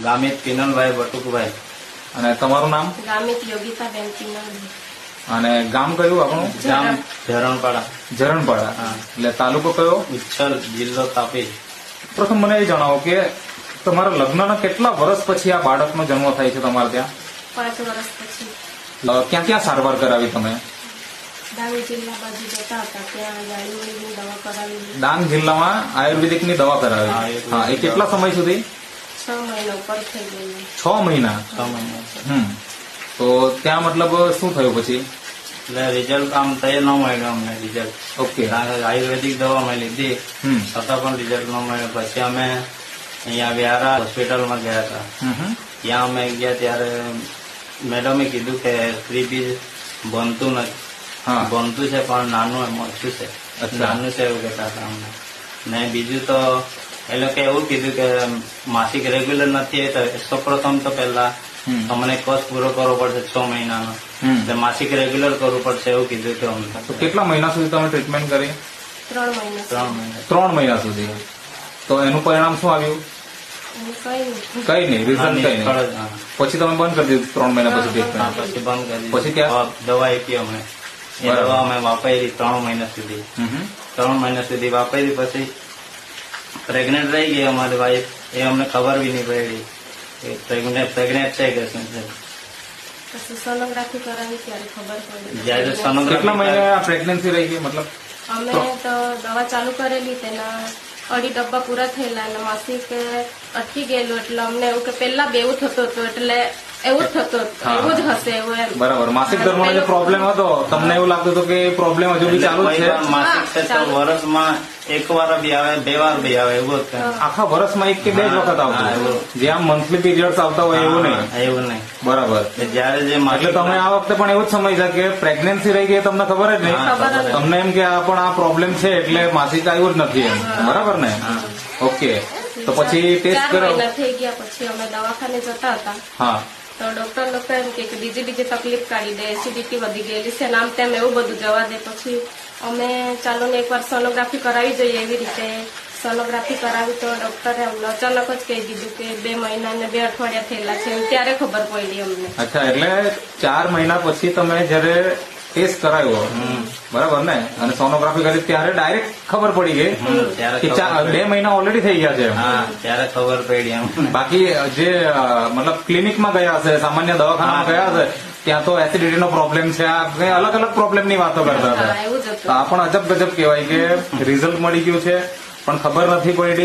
ગામિત કિનલભાઈ બટુકભાઈ. અને તમારું નામ ગામિત યોગિતાબેન કિનલભાઈ. અને ગામ કયું આપણું? ગામ ઝરણપાડા. ઝરણપાડા. એટલે તાલુકો કયો? ઉચ્છલ, જિલ્લો તાપી. પ્રથમ મને એ જણાવો કે તમારા લગ્નના કેટલા વર્ષ પછી આ બાળકનો જન્મ થાય છે તમારે ત્યાં? 5 વર્ષ પછી ક્યાં ક્યાં સારવાર કરાવી તમે? ડાંગ જિલ્લા બાજુ જતા હતા, ત્યાં આયુર્વેદની દવા કરાવી. ડાંગ જિલ્લામાં આયુર્વેદિકની દવા કરાવી. હા, એ કેટલા સમય સુધી? 6 મહિના ઉપર થઈ ગયું. 6 મહિના. 6 મહિના. તો ત્યાં મતલબ શું થયું પછી? એટલે રિઝલ્ટ આમ તય ન મળ્યું અમને રિઝલ્ટ. ઓકે. આયુર્વેદિક દવા મેં લીધી છતાં પણ રિઝલ્ટ ન મળ્યું. પછી અમે અહીંયા વ્યારા હોસ્પિટલમાં ગયા હતા. ત્યાં અમે ગયા ત્યારે મેડમે કીધું કે ફ્રીબીજ બનતું નથી. બનતું છે પણ નાનું એમ ઓછું છે, નાનું છે એવું કહેતા હતા અમને. ને બીજું તો એ લોકો એવું કીધું કે માસિક રેગ્યુલર નથી. તો સૌપ્રથમ તો પહેલા તમને કોર્સ પૂરો કરવો પડશે 6 મહિનાનો. એટલે માસિક રેગ્યુલર કરવું પડશે એવું કીધું હતું અમને. તો કેટલા મહિના સુધી તમે ટ્રીટમેન્ટ કરી? 3 મહિના. 3 મહિના. 3 મહિના સુધી. તો એનું પરિણામ શું આવ્યું? કઈ નહીં, રિઝલ્ટ કઈ નહીં. પછી તમે બંધ કરી દીધું 3 મહિના પછી ટ્રીટમેન્ટ? પછી બંધ કરી. પછી ત્યાં દવા આપી અમે. એ દવા અમે વાપરી 3 મહિના સુધી. 3 મહિના સુધી વાપરી. પછી પ્રેગ્નેન્ટ રહી ગઈ અમારી વાઈફ. એ અમને ખબર બી નહીં પડી પ્રેગ્નેન્ટ છે કે શું છે. પછી સોનોગ્રાફી કરાવી ત્યારે ખબર પડી. જયારે સોનોગ્રાફી કેટલા મહિને પ્રેગ્નન્સી રહી ગઈ? મતલબ અમે તો દવા ચાલુ કરેલી, તેના 2 ડબ્બા પૂરા થયેલા અને માસિક અટકી ગયેલું. એટલે અમને એવું કે પેલા બેવું થતું હતું, એટલે એવું જ થતું હતું, એવું જ હશે એવું એમ. બરાબર. માસિક ધર્મનો જે પ્રોબ્લેમ હતો તમને એવું લાગતું હતું કે પ્રોબ્લેમ હજુ બી ચાલુ જ છે? માસિક છે તો વર્ષમાં 1 વાર બી આવે, 2 વાર બી આવે, એવું જ. આખા વર્ષમાં 1 કે 2 જ વખત આવતું? જે આમ મંથલી પીરિયડ્સ આવતા હોય એવું નહીં? એવું નહીં. બરાબર. જયારે જે એટલે તમે આ વખતે પણ એવું જ સમજ્યા કે પ્રેગ્નન્સી રહી ગઈ તમને ખબર જ નહીં? તમને એમ કે આ પણ આ પ્રોબ્લેમ છે એટલે માસિક આવ્યું જ નથી એમ. બરાબર ને? ઓકે. તો પછી ટેસ્ટ 4 કરો. મહિના થઈ ગયા પછી અમે દવાખાને જતા હતા. હા. તો ડોક્ટર લોકો એમ કે બીજી તકલીફ કાઢી દે, એસિડિટી વધી ગયેલી છે, નામ તેમ એવું બધું જવા દે. પછી અમે ચાલો ને એકવાર સોનોગ્રાફી કરાવી જોઈએ એવી રીતે સોનોગ્રાફી કરાવી. તો ડોક્ટરે અમને અચાનક જ કહી દીધું કે 2 મહિના ને 2 અઠવાડિયા થયેલા છે. ત્યારે ખબર પડી અમને. અચ્છા, એટલે 4 મહિના પછી તમે જયારે ટેસ્ટ કરાવ્યો, બરાબર ને, અને સોનોગ્રાફી કરી ત્યારે ડાયરેક્ટ ખબર પડી ગઈ કે 2 મહિના ઓલરેડી થઈ ગયા છે? ત્યારે ખબર પડી એમ. બાકી જે મતલબ ક્લિનિકમાં ગયા હશે, સામાન્ય દવાખાનામાં ગયા હશે, ત્યાં તો એસિડિટી નો પ્રોબ્લેમ છે, આ અલગ અલગ પ્રોબ્લેમ ની વાતો કરતા હતા. એવું જ હતું. આ પણ અજબ ગજબ કહેવાય કે રિઝલ્ટ મળી ગયું છે પણ ખબર નથી પડી.